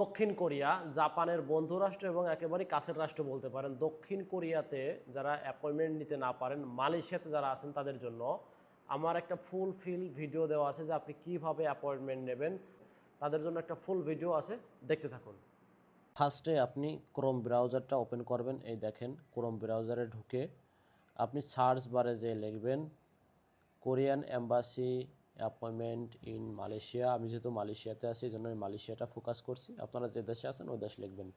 দক্ষিণ কোরিয়া জাপানের বন্ধু রাষ্ট্র এবং একেবারে কাছের রাষ্ট্র বলতে পারেন। দক্ষিণ কোরিয়াতে যারা অ্যাপয়েন্টমেন্ট নিতে না পারেন, মালয়েশিয়াতে যারা আছেন তাদের জন্য আমার একটা ফুল ভিডিও দেওয়া আছে যে আপনি কিভাবে অ্যাপয়েন্টমেন্ট নেবেন। তাদের জন্য একটা ফুল ভিডিও আছে, দেখতে থাকুন। ফার্স্টে আপনি ক্রোম ব্রাউজারটা ওপেন করবেন। এই দেখেন, ক্রোম ব্রাউজারে ঢুকে আপনি সার্চ বারে যে লিখবেন Korean embassy appointment in Malaysia. আমি যেহেতু মালয়েশিয়াতে আছি এই জন্য আমি মালয়েশিয়াটা ফোকাস করছি। আপনারা যে দেশে আছেন ওই দেশ লিখবেন।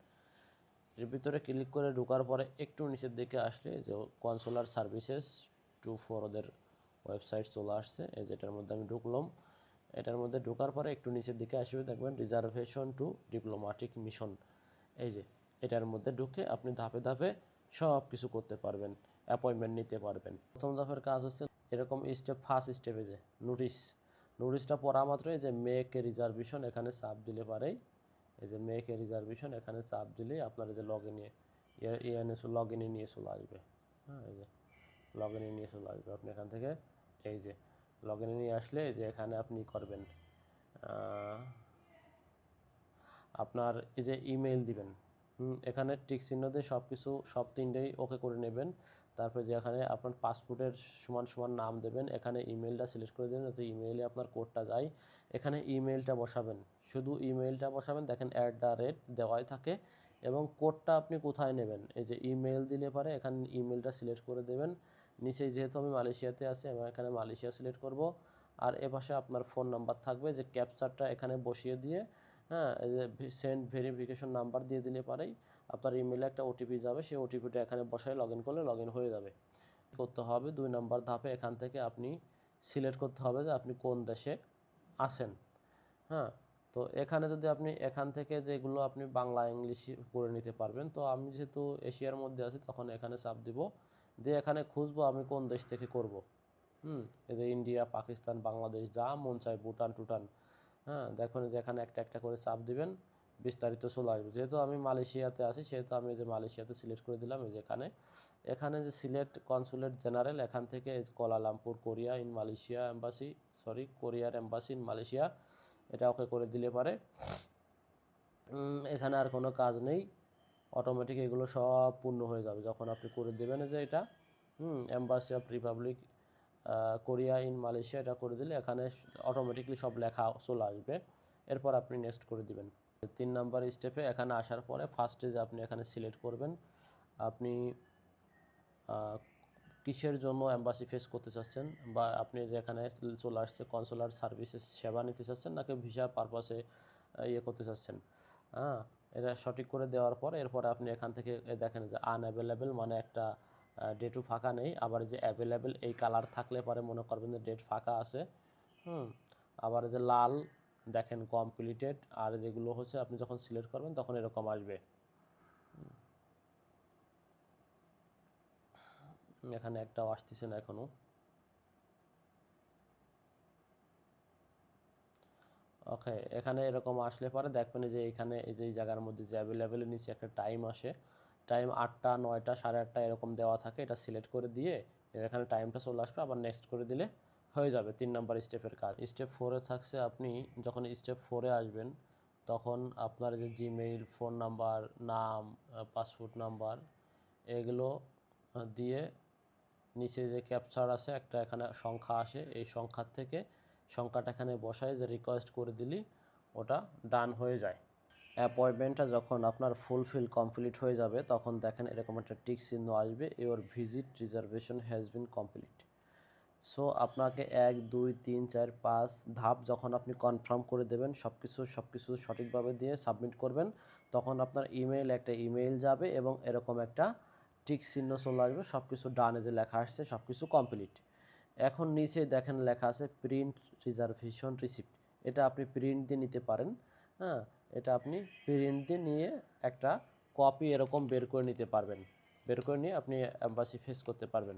এর ভিতরে ক্লিক করে ঢোকার পরে একটু নিচের দিকে আসলে যে কনসুলার সার্ভিসেস 24 ওদের ওয়েবসাইট চলে আসছে। এই যেটার মধ্যে আমি ঢুকলাম। এটার মধ্যে ঢোকার পরে একটু নিচের দিকে আসবে, দেখবেন রিজার্ভেশন টু ডিপ্লোম্যাটিক মিশন। এই যে এটার মধ্যে ঢুকে আপনি ধাপে ধাপে সব কিছু করতে পারবেন, অ্যাপয়েন্টমেন্ট নিতে পারবেন। প্রথম ধাপের কাজ হচ্ছে এরকম স্টেপ, ফার্স্ট স্টেপে যে নোটিশটা পড়া মাত্রই যে মেক এ রিজার্ভেশন এখানে চাপ দিলে পারেই, এই যে মেক এ রিজার্ভেশন এখানে চাপ দিলেই আপনার যে লগ ইনে নিয়ে চলে আসবে। হ্যাঁ, এই যে লগ ইনে নিয়ে চলে আসবে। আপনি এখান থেকে এই যে লগ ইনে নিয়ে আসলে এই যে এখানে আপনি করবেন আপনার এই যে ইমেল দিবেন। এখানে টিক চিহ্ন দিয়ে সব তিনটেই ওকে করে নেবেন। তারপরে যে এখানে আপনার পাসপোর্টের সমান নাম দেবেন, এখানে ইমেলটা সিলেক্ট করে দেবেন যাতে ইমেইলে আপনার কোডটা যায়। এখানে ইমেলটা বসাবেন, শুধু ইমেলটা বসাবেন। দেখেন @ দেওয়াই থাকে। এবং কোডটা আপনি কোথায় নেবেন, এই যে ইমেল দিলে পারে এখানে ইমেলটা সিলেক্ট করে দেবেন। নিচে যেহেতু আমি মালয়েশিয়াতে আছি আমি এখানে মালয়েশিয়া সিলেক্ট করব। আর এপাশে আপনার ফোন নাম্বার থাকবে, যে ক্যাপচারটা এখানে বসিয়ে দিয়ে, হ্যাঁ, এই যে সেন্ড ভেরিফিকেশন নাম্বার দিয়ে দিলে পারেই আপনার ইমেলে একটা ওটিপি যাবে। সেই ওটিপিটা এখানে বসায় লগ ইন করলে লগ ইন হয়ে যাবে। করতে হবে 2 নম্বর ধাপে এখান থেকে আপনি সিলেক্ট করতে হবে যে আপনি কোন দেশে আছেন। হ্যাঁ, তো এখানে যদি আপনি এখান থেকে যেগুলো আপনি বাংলা ইংলিশ করে নিতে পারবেন। তো আমি যেহেতু এশিয়ার মধ্যে আছি তখন এখানে চাপ দিব, দিয়ে এখানে খুঁজবো আমি কোন দেশ থেকে করব। এই যে ইন্ডিয়া, পাকিস্তান, বাংলাদেশ, যা মন চায়, ভুটান টুটান। হ্যাঁ, দেখুন যে এখানে একটা একটা করে চাপ দিবেন, বিস্তারিত চলে আসবে। যেহেতু আমি মালয়েশিয়াতে আছি সেহেতু আমি যে মালয়েশিয়াতে সিলেক্ট করে দিলাম। এই যে এখানে যে সিলেক্ট কনসুলেট জেনারেল, এখান থেকে Kuala Lumpur Korea in Malaysia embassy, কোরিয়ার এম্বাসি ইন মালয়েশিয়া, এটা ওকে করে দিলে পারে এখানে আর কোনো কাজ নেই, অটোমেটিক এগুলো সব পূর্ণ হয়ে যাবে যখন আপনি করে দেবেন। যে এটা embassy of Republic Korea in Malaysia, এটা করে দিলে এখানে অটোমেটিকলি সব লেখা চলে আসবে। এরপর আপনি নেক্সট করে দিবেন। 3 নাম্বার স্টেপে এখানে আসার পরে ফার্স্টে যে আপনি এখানে সিলেক্ট করবেন আপনি কিসের জন্য এম্বাসি ফেস করতে চাচ্ছেন, বা আপনি যেখানে চলে আসছে কনসুলার সার্ভিসেস সেবা নিতে চাচ্ছেন নাকি ভিসা পারপাসে করতে চাচ্ছেন। হ্যাঁ, এটা সঠিক করে দেওয়ার পর এরপর আপনি এখান থেকে দেখেন যে আনঅ্যাভেলেবেল মানে একটা ডেটও ফাঁকা নেই। আবার যে অ্যাভেলেবেল এই কালার থাকলে পরে মনে করবেন যে ডেট ফাঁকা আছে। আবার যে লাল দেখেন কমপ্লিটেড। আর যেগুলো হচ্ছে আপনি যখন সিলেক্ট করবেন তখন এরকম আসবে। এখানে একটাও আসতেছে না এখনো। ওকে, এখানে এরকম আসলে পরে দেখবেন যে এখানে এই যে এই জায়গার মধ্যে যে অ্যাভেলেবেলের নিচে একটা টাইম আসে, টাইম 8টা 9টা 8:30 এরকম দেওয়া থাকে। এটা সিলেক্ট করে দিয়ে এখানে টাইমটা চলে আসবে, আবার নেক্সট করে দিলে হয়ে যাবে 3 নাম্বার স্টেপের কাজ। স্টেপ 4-এ থাকছে আপনি যখন স্টেপ 4-এ আসবেন তখন আপনার যে জিমেইল, ফোন নাম্বার, নাম, পাসপোর্ট নাম্বার এগুলো দিয়ে নিচে যে ক্যাপচার আছে একটা, এখানে সংখ্যা আসে, এই সংখ্যার থেকে সংখ্যাটা এখানে বসায় যে রিকোয়েস্ট করে দিলি ওটা ডান হয়ে যায়। অ্যাপয়েন্টমেন্টটা যখন আপনার ফুলফিল কমপ্লিট হয়ে যাবে তখন দেখেন এরকম একটা টিক চিহ্ন আসবে, your visit reservation has been complete. So আপনাকে 1 2 3 4 5 ধাপ যখন আপনি কনফার্ম করে দেবেন, সব কিছু সঠিকভাবে দিয়ে সাবমিট করবেন, তখন আপনার একটা ইমেইল যাবে এবং এরকম একটা টিক চিহ্ন চলে আসবে, সব কিছু ডানে যে লেখা আসছে সব কিছু কমপ্লিট। এখন নিচে দেখেন লেখা আছে প্রিন্ট রিজার্ভেশন রিসিপ্ট, এটা আপনি প্রিন্ট দিয়ে নিতে পারেন। হ্যাঁ, এটা আপনি প্রিন্ট দিয়ে নিয়ে একটা কপি এরকম বের করে নিতে পারবেন, বের করে নিয়ে আপনি এম্বাসি ফেস করতে পারবেন।